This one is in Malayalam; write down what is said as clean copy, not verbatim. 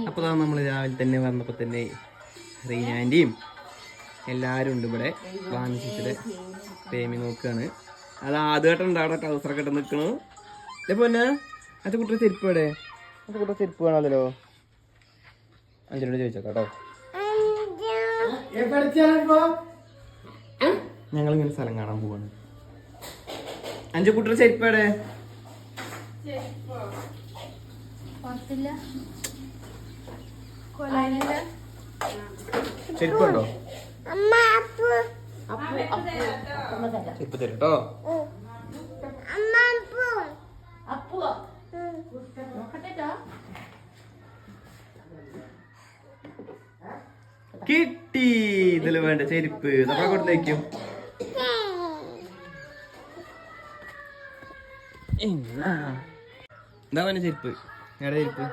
അപ്പോൾ നമ്മൾ രാവിലെ തന്നെ വന്നപ്പോൾ തന്നെ റീനാൻ്റെയും എല്ലാവരും ഉണ്ട് ഇവിടെ. വാങ്ങിച്ചിട്ട് പേമി നോക്കുകയാണ്. അത് ആദ്യമായിട്ടുണ്ട് അവിടെ ട്രൗസറൊക്കെ ഇട്ട് നിൽക്കണു. ഇതേപോലെ തന്നെ അത് കുട്ടിയുടെ ചെരുപ്പ് എവിടെ? അത് കുട്ടിയുടെ ചെരുപ്പ് വേണമല്ലോ. അഞ്ചിനോട് ചോദിച്ചോ കേട്ടോ. ഞങ്ങളിങ്ങനെ സ്ഥലം കാണാൻ പോവാണ്. അഞ്ചു കുട്ടിയുടെ ചെരുപ്പ് എവിടെ? ചെരുപ്പുണ്ടോ? ചെരുപ്പ് തരും കേട്ടോ. കിട്ടി. ഇതില് വേണ്ട ചെരുപ്പ് നമ്മളെ കൊടുത്തേക്കും. എന്താ വേണ്ട ചെരുപ്പ്? എവിടെ ചെരുപ്പ്?